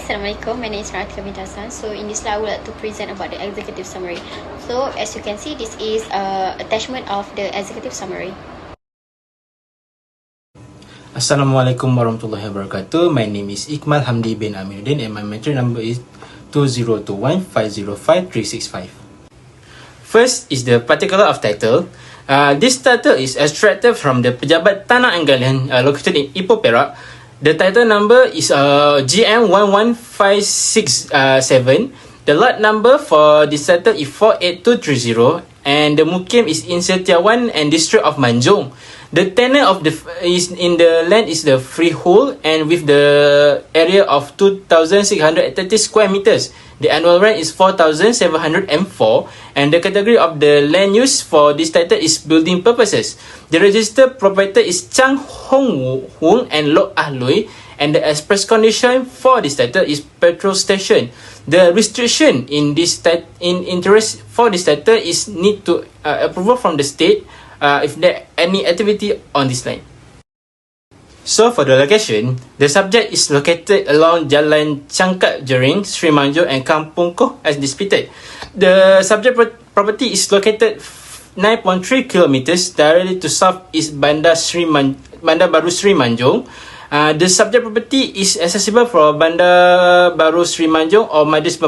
Assalamualaikum, my name is HASSAN. So in this slide I would like to present about the executive summary. So as you can see, this is attachment of the executive summary. Assalamualaikum warahmatullahi wabarakatuh. My name is IKMAL HAMDI bin AMINUDDIN and my mentor number is 2021505365. First is the particular of title. This title is extracted from the Pejabat Tanah and Galian located in Ipoh, Perak. The title number is GM11567. The lot number for this title is 48230 and the Mukim is in Setiawan and district of Manjung. The tenure of the in the land is the freehold and with the area of 2,630 square meters. The annual rent is 4,704 and the category of the land use for this title is building purposes. The registered proprietor is Chang Hong Wong and Lok Ah Lui and the express condition for this title is petrol station. The restriction in this in interest for this title is need to approval from the state if there any activity on this line. So for the location, the subject is located along Jalan Cangkat Jering, Sri Manjung and Kampung Koh as depicted. The subject property is located 9.3 kilometers directly to southeast Bandar Baru Sri Manjung. The subject property is accessible from Bandar Baru Sri Manjung or Majlis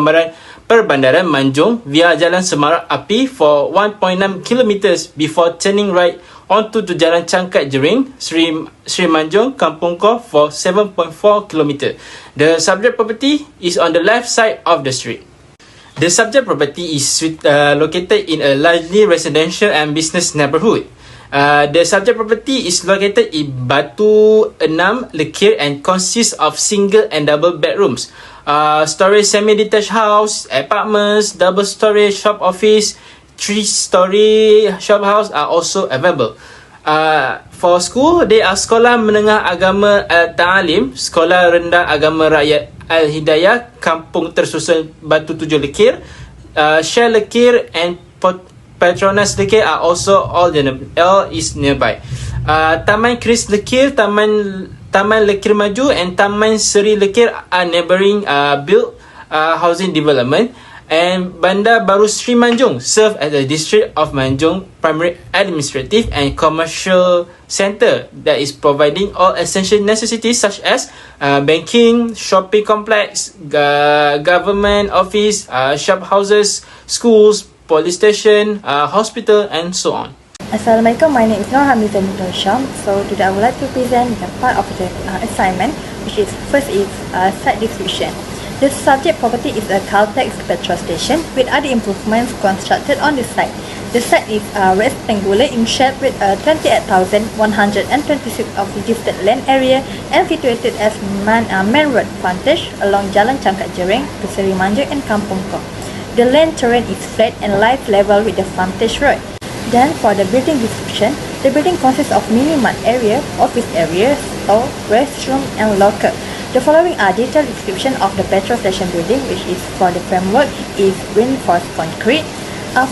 Perbandaran Manjung via Jalan Semarak Api for 1.6 kilometers before turning right onto the Jalan Cangkat Jering, Sri Manjung, Kampung Koh for 7.4 km. The subject property is on the left side of the street. The subject property is located in a largely residential and business neighborhood. The subject property is located in Batu Enam, Lekir and consists of single and double bedrooms, storey semi-detached house, apartments, double storey shop office, 3-story shop house are also available. For school, they are Sekolah Menengah Agama Al-Ta'alim, Sekolah Rendah Agama Rakyat Al-Hidayah, Kampung Tersusun Batu Tujuh Lekir, Share Lekir and Petronas Lekir are also all is nearby. Taman Kris Lekir, Taman Lekir Maju and Taman Seri Lekir are neighbouring built housing development. And Bandar Baru Sri Manjung serve as a district of Manjung primary administrative and commercial centre that is providing all essential necessities such as banking, shopping complex, government office, shop houses, schools, police station, hospital and so on. Assalamualaikum, my name is HAMIZAH. So today I would like to present the part of the assignment, which is first is site description. The subject property is a Caltex petrol station with other improvements constructed on the site. The site is rectangular in shape with 28,126 of registered land area and situated as main road frontage along Jalan Cangkat Jering to Seri Manjung and Kampung Koh. The land terrain is flat and lies level with the frontage road. Then for the building description, the building consists of mini-mart area, office area, store, restroom and locker. The following are detailed description of the petrol station building, which is for the framework is reinforced concrete.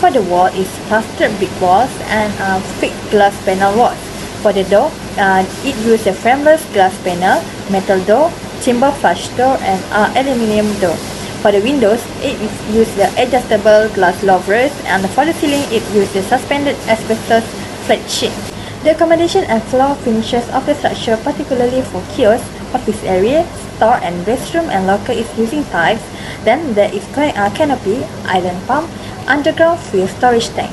For the wall is plastered brick walls and fixed glass panel walls. For the door, it uses a frameless glass panel, metal door, timber flush door and aluminium door. For the windows, it uses the adjustable glass louvers and for the ceiling, it uses the suspended asbestos flat sheet. The accommodation and floor finishes of the structure, particularly for kiosks, office area, store and restroom and locker is using tiles. Then there is canopy, island pump, underground fuel storage tank.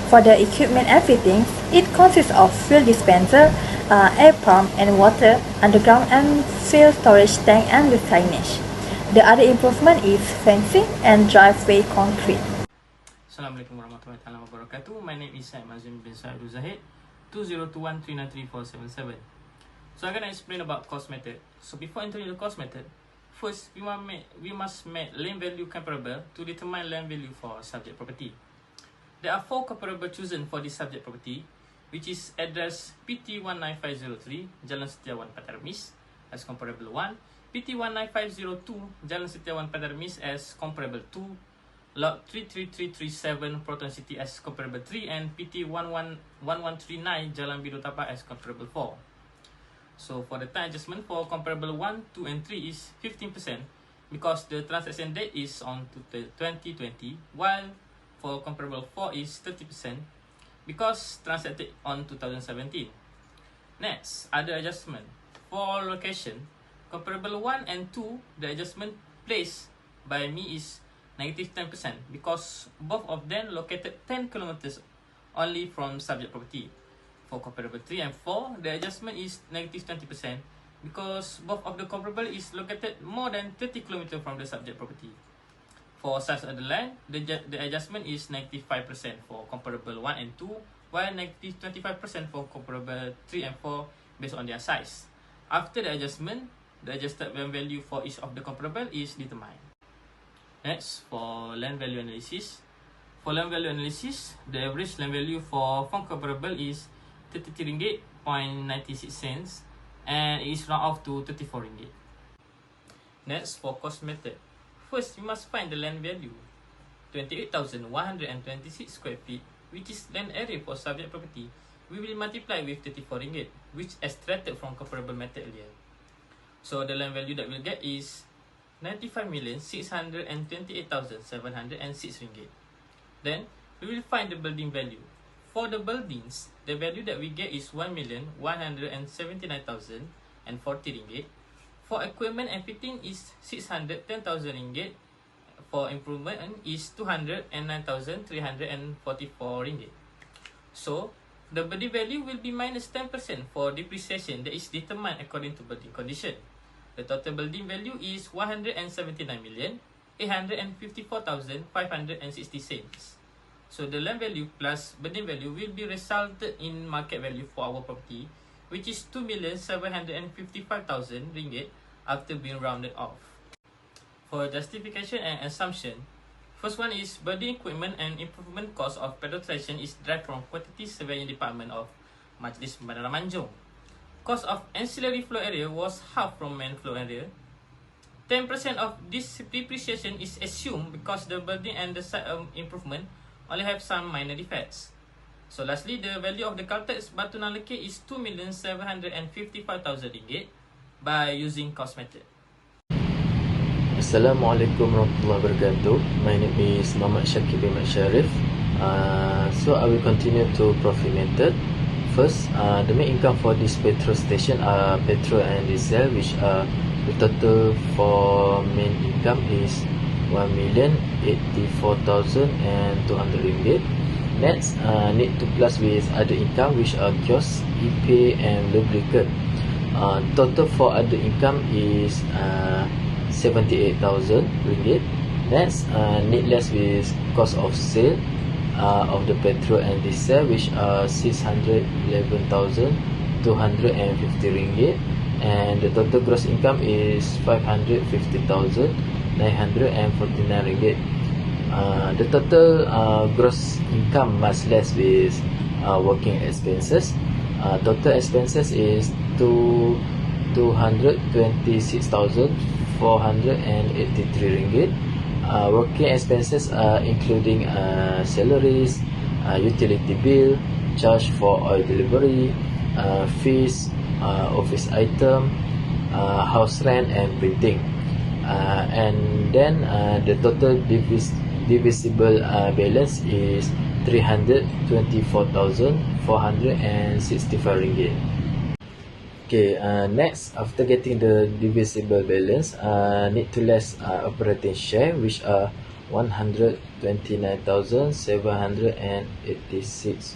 For the equipment and fittings, it consists of fuel dispenser, air pump and water, underground and fuel storage tank and the signage. The other improvement is fencing and driveway concrete. Assalamualaikum warahmatullahi wabarakatuh. My name is ZAHID, 2021393477. So I'm going to explain about cost method. So before entering the cost method, first we must make land value comparable to determine land value for subject property. There are 4 comparable chosen for this subject property, which is address PT19503 Jalan Setiawan Patarmis as comparable 1, PT19502 Jalan Setiawan Patarmis as comparable 2, lot 33337 Proton City as comparable 3 and PT1139 Jalan Biru Tapak as comparable 4. So for the time adjustment for comparable 1, 2 and 3 is 15% because the transaction date is on 2020, while for comparable 4 is 30% because transacted on 2017. Next, other adjustment. For location, comparable 1 and 2, the adjustment placed by me is negative 10% because both of them located 10 kilometers only from subject property. For comparable 3 and 4, the adjustment is negative 20% because both of the comparable is located more than 30 kilometers from the subject property. For size of the land, the adjustment is negative 5% for comparable 1 and 2, while negative 25% for comparable 3 and 4 based on their size. After the adjustment, the adjusted land value for each of the comparable is determined. Next, for land value analysis. For land value analysis, the average land value for farm comparable is RM33.96 and it is round off to RM34. Next, for cost method. First, we must find the land value, 28,126 square feet, which is land area for subject property. We will multiply with RM34, which extracted from comparable method earlier. So the land value that we'll get is RM95,628,706. Then we will find the building value. For the buildings, the value that we get is RM1,179,040. For equipment and fitting is RM610,000. For improvement is RM209,344. So the building value will be minus 10% for depreciation that is determined according to building condition. The total building value is RM179,854,560. So the land value plus building value will be resulted in market value for our property, which is RM2,755,000 after being rounded off. For justification and assumption, first one is building equipment and improvement cost of petrol station is derived from quantity surveying department of Majlis Pembandaran Manjung. Cost of ancillary flow area was half from main flow area. 10% of this depreciation is assumed because the building and the site improvement only have some minor defects. So lastly, the value of the Caltex Batu Naleke is RM2,755,000 by using cost method. Assalamualaikum warahmatullahi wabarakatuh. My name is Muhammad Syakir bin SHARIF. So I will continue to profit method. First, the main income for this petrol station are petrol and diesel, which the total for main income is RM1,084,200. Next, need to plus with other income, which are kiosk, e-pay and lubricant. Total for other income is RM78,000. Next, need less with cost of sale of the petrol and diesel, which are RM611,250, and the total gross income is RM550,949. The total gross income must less with working expenses. Total expenses is RM226,483. Working expenses are including salaries, utility bill, charge for oil delivery, fees, office item, house rent and printing. And then the total divisible balance is RM324,465. Okay, next, after getting the divisible balance, need to less operating share, which are RM129,786,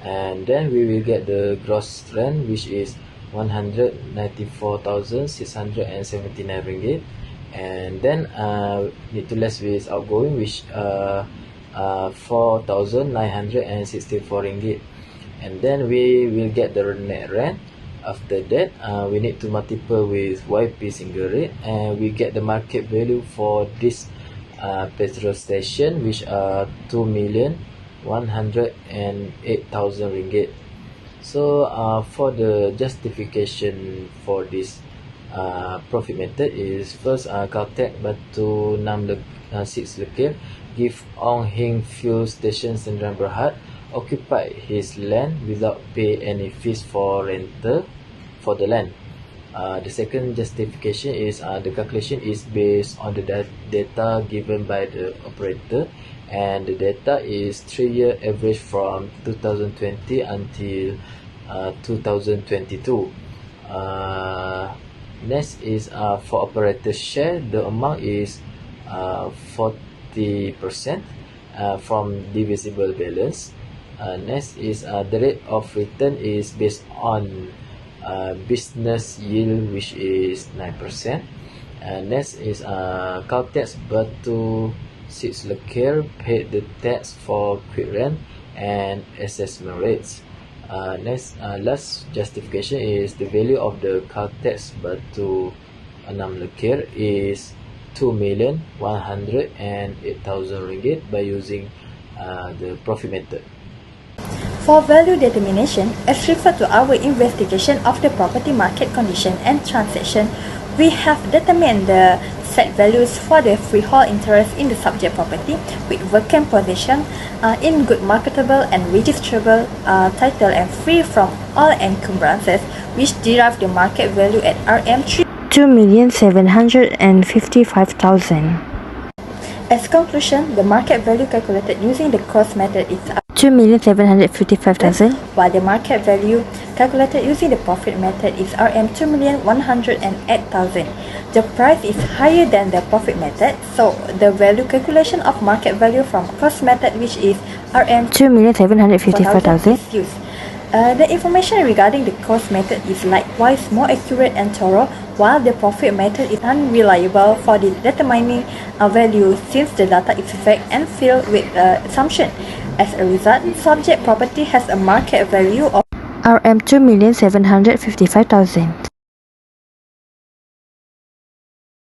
and then we will get the gross rent, which is RM194,679, and then need to less with outgoing, which RM4,964, and then we will get the net rent. After that, we need to multiply with YP single rate, and we get the market value for this petrol station, which are RM2,108,000. So for the justification for this profit method is first, Caltex Batu 6 Lekir give Ong Hing Fuel Station Sendirian Berhad occupy his land without pay any fees for rental for the land. The second justification is the calculation is based on the data given by the operator, and the data is 3-year average from 2020 until 2022. Next is for operator share, the amount is 40% from divisible balance. Next is the rate of return is based on business yield, which is 9%. Next is Caltex Batu SYAKIR paid the tax for quick rent and assessment rates. Next, last justification is the value of the Caltex Batu SYAKIR is 2,108,000 ringgit by using the profit method. For value determination, as referred to our investigation of the property market condition and transaction, we have determined the set values for the freehold interest in the subject property with vacant possession in good marketable and registrable title and free from all encumbrances, which derive the market value at RM2,755,000. As conclusion, the market value calculated using the cost method is 2,755,000, while the market value calculated using the profit method is RM2,108,000. The price is higher than the profit method, so the value calculation of market value from cost method, which is RM2,755,000, is used. The information regarding the cost method is likewise more accurate and thorough, while the profit method is unreliable for the determining value, since the data is vague and filled with assumption. As a result, subject property has a market value of RM2,755,000.